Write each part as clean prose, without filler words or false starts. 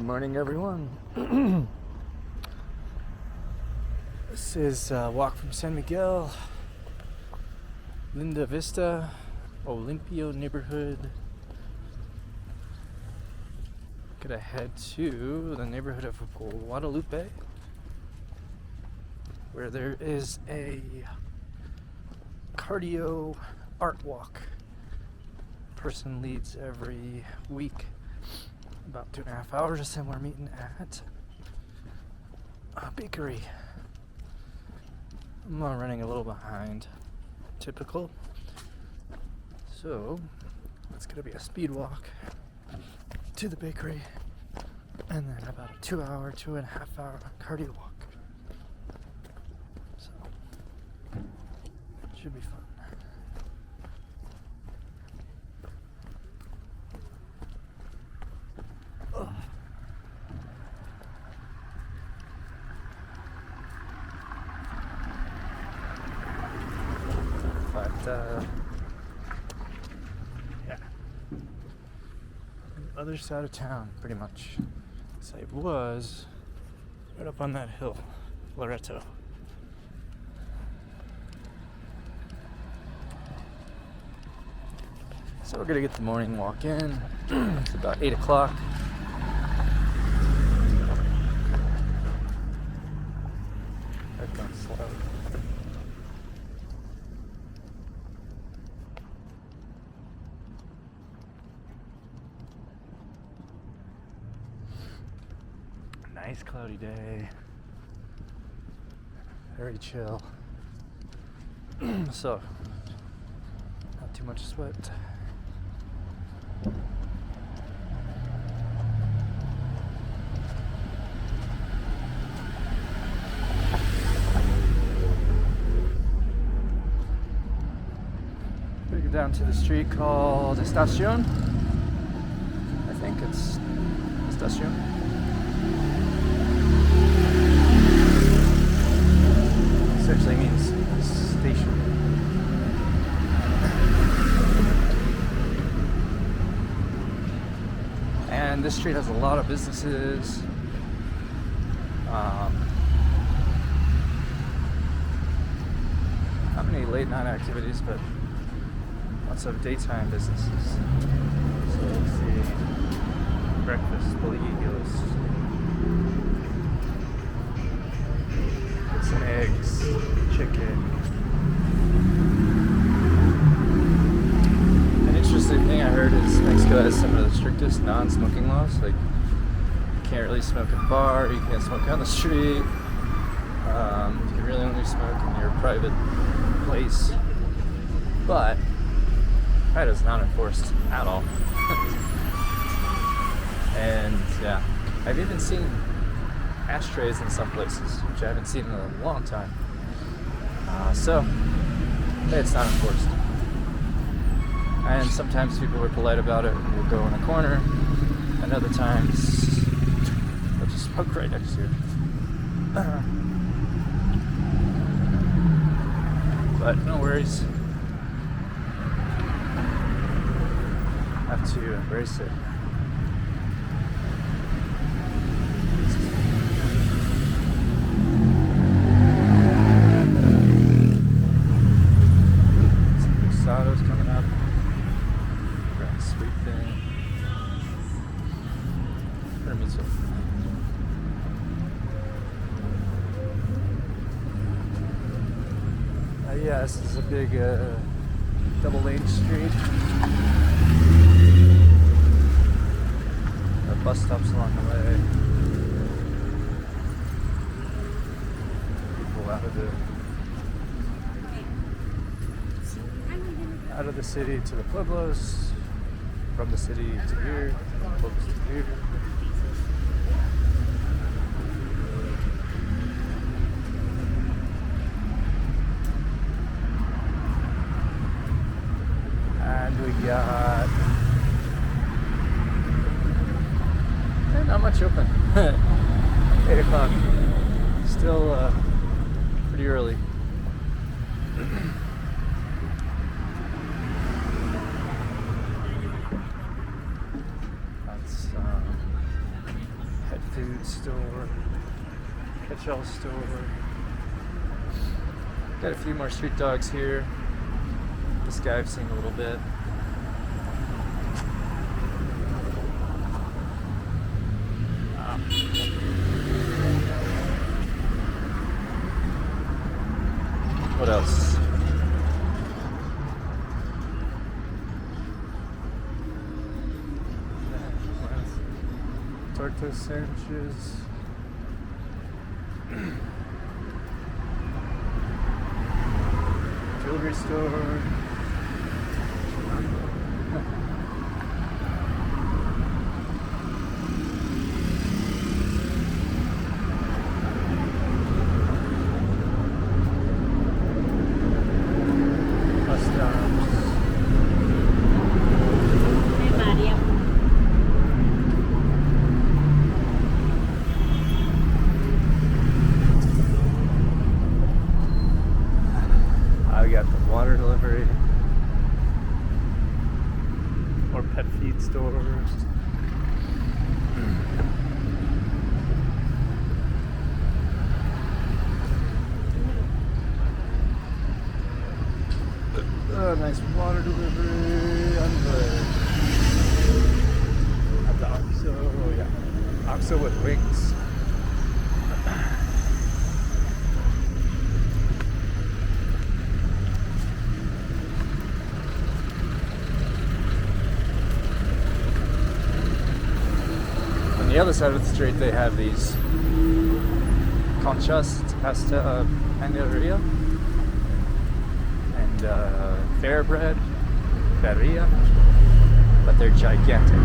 Good morning, everyone. This is a walk from San Miguel, Linda Vista, Olimpio neighborhood. Gonna head to the neighborhood of Guadalupe, where there is a cardio art walk. Person leads every week, about 2.5 hours, and we're meeting at a bakery. I'm running a little behind typical, so it's gonna be a speed walk to the bakery and then about a 2.5 hour cardio walk. So should be fun. Yeah, the other side of town, pretty much. So it was right up on that hill, Loreto. So we're gonna get the morning walk in. It's about 8 o'clock. I've gone slow. Nice cloudy day, very chill, so not too much sweat. We go down to the street called Estacion. I think it's Estacion. Actually means station. And this street has a lot of businesses. Not many late night activities, but lots of daytime businesses. So let's see. Breakfast, bolillos. Some eggs, chicken. An interesting thing I heard is Mexico has some of the strictest non-smoking laws. Like, you can't really smoke at a bar, you can't smoke on the street. You can really only smoke in your private place. But that is not enforced at all. And yeah, I've even seen ashtrays in some places, which I haven't seen in a long time. So it's not enforced. And sometimes people are polite about it and will go in a corner, and other times they'll just smoke right next to you. But no worries. Have to embrace it. Coming up, grand sweet thing. Permiso. Yeah, this is a big double lane street. Bus stops along the way. People out of the city to the pueblos, from the city to here, pueblos to here. And we got not much open. 8 o'clock. Still pretty early. That's food store, catch-all store. Got a few more street dogs here. This guy I've seen a little bit. What else? Torta sandwiches. Jewelry store. Bus stops. Hey, Maria. We got the water delivery or pet feed stores. Nice water delivery on the at the OXXO, yeah, OXXO with wings. On the other side of the street, they have these conchas, pasta panaderia, and fair bread, berria, but they're gigantic.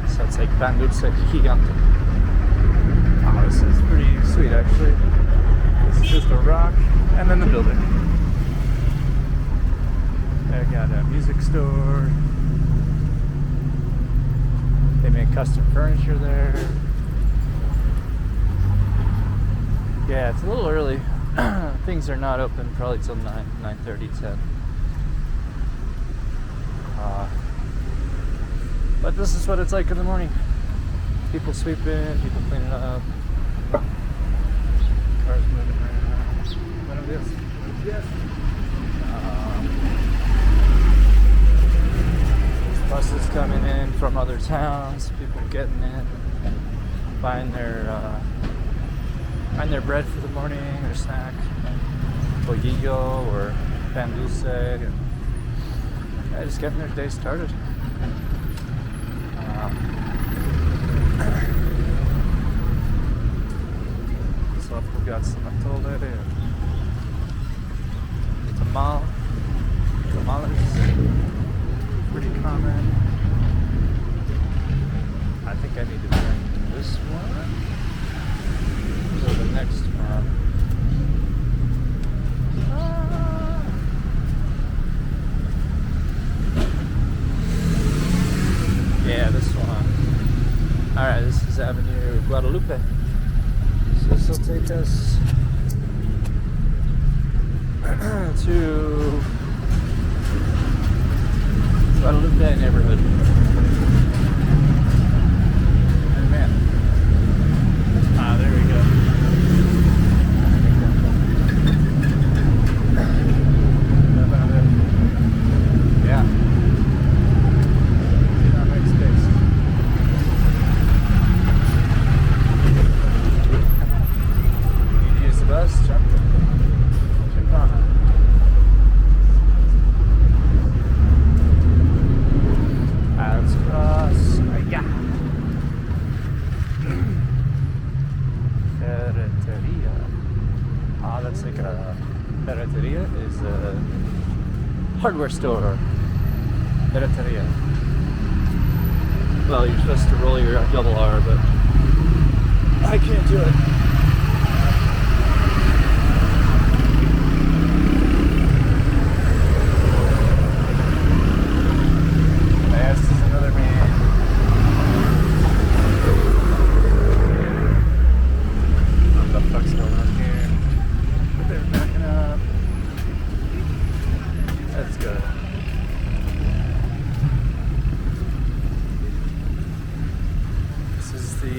So it's like pan dulce gigante. Oh, this is pretty sweet, actually. This is just a rock, and then the building. They got a music store. They make custom furniture there. Yeah, it's a little early. Things are not open probably till 9:30, 10. But this is what it's like in the morning. People sweeping, people cleaning up. Cars moving around. Buenos días. Yes. Buses coming in from other towns, people getting in, buying their bread for the morning, their snack, pollillo or pan dulce, and just getting their day started. So we got some atole and tamales. Pretty common. I think I need to bring this one to the next one. Yeah, this one. Alright, this is Avenue Guadalupe. So this will take us to Guadalupe neighborhood. And man. There we go. Yeah. That makes space. Need to use the bus? Jump on. Let's cross. Ferreteria. That's like a ferreteria is a hardware store. Ferreteria. Well, you're supposed to roll your double R, but I can't do it. This is another man. What the fuck's going on here? They're backing up. That's good. This is the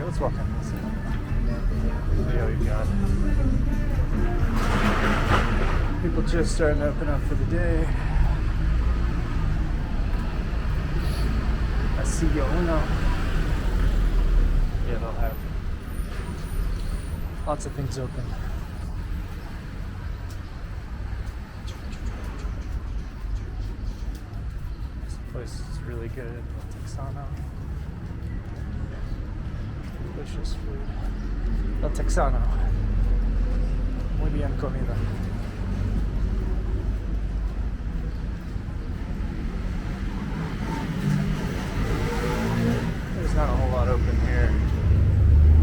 Okay, let's walk on this side. See how we got. People just starting to open up for the day. I see you uno. Yeah, they'll have lots of things open. This place is really good. Texano. Delicious food. El Texano. Muy bien comida. There's not a whole lot open here.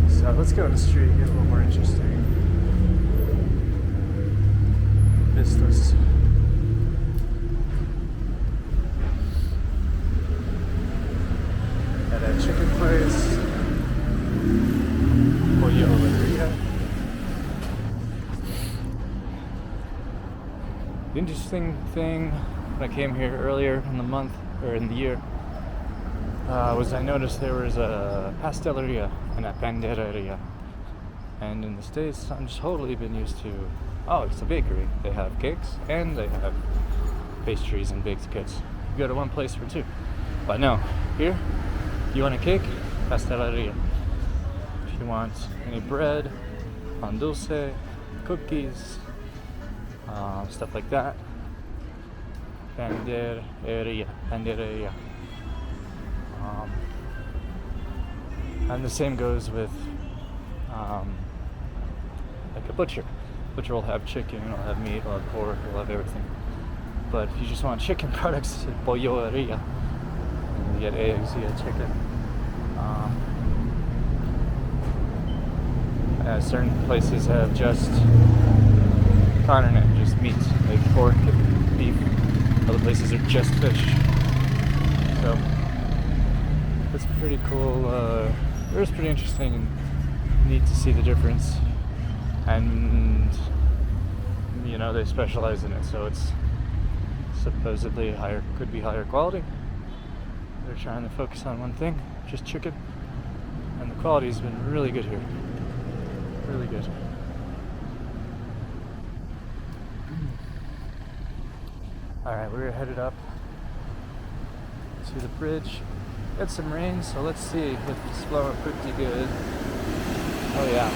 So let's go on the street, get a little more interesting. Vistas. At a chicken place. The interesting thing when I came here earlier in the month, or in the year, was I noticed there was a pasteleria and a pandereria. And in the States, I'm just totally been used to, oh, it's a bakery. They have cakes and they have pastries and baked goods. You go to one place for two. But no, here, you want a cake? Pasteleria. If you want any bread, pan dulce, cookies, stuff like that. Pandereria. And the same goes with like a butcher. Butcher will have chicken, will have meat, will have pork, will have everything. But if you just want chicken products, polloeria. You get eggs, you get chicken. Certain places have just continent, just meat, like pork and beef. Other places are just fish. So it's pretty cool. It was pretty interesting and neat to see the difference. And you know, they specialize in it, so it's supposedly higher, could be higher quality. They're trying to focus on one thing, just chicken, and the quality's been really good here. Really good. Alright, we're headed up to the bridge. Got some rain, so let's see if it's flowing pretty good. Oh yeah.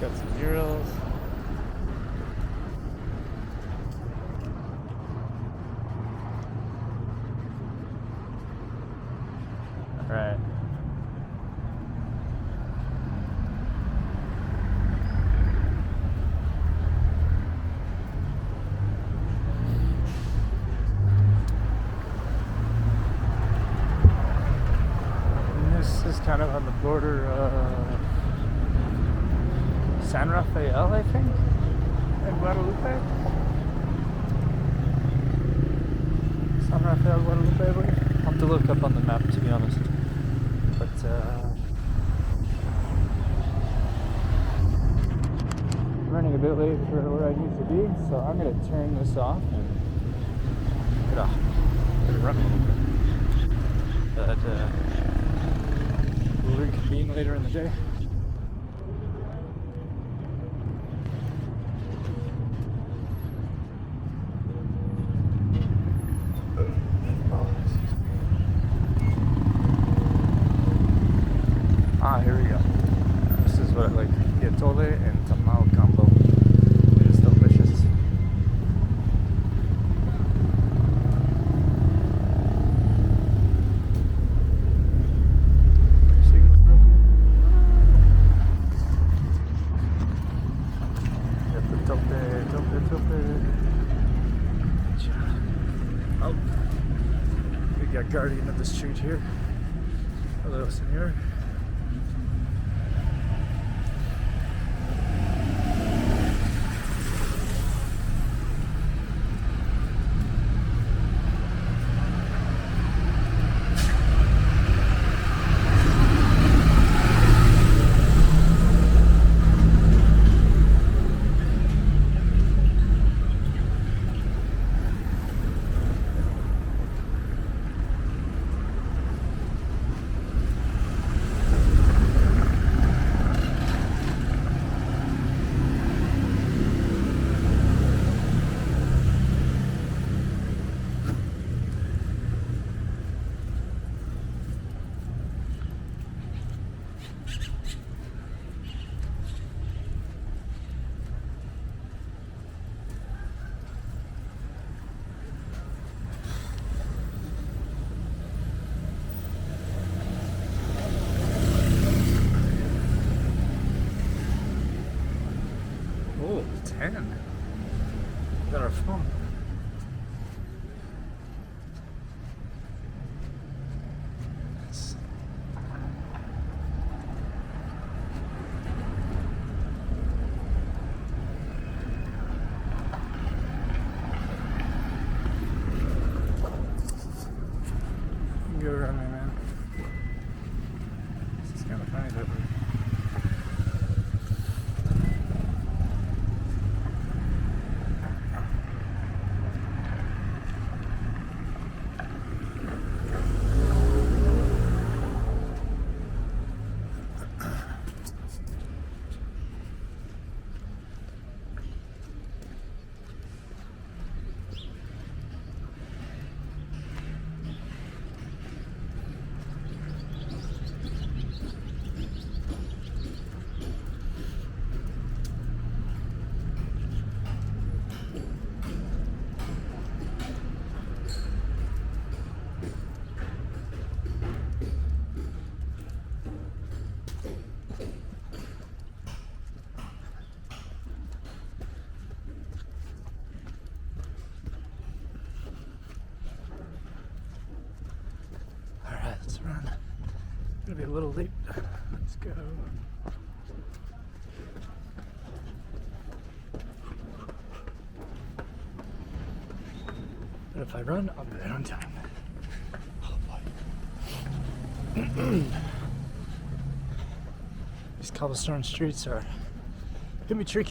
Got some murals. Alright. And this is kind of on the border of San Rafael, I think, and Guadalupe. San Rafael, Guadalupe, I believe. I'll have to look up on the map, to be honest. But I'm running a bit late for where I need to be, so I'm going to turn this off and get off. Let it run a little bit. But we'll reconvene later in the day. Here we go. This is what I like. Guatole and tamal combo. It is delicious. Got the tope. Oh, we got guardian of the street here. Hello, senor. tiny bit weird. Alright, let's run. Gonna be a little late. Let's go. But if I run, I'll be right on time. Oh boy. These cobblestone streets are gonna be tricky.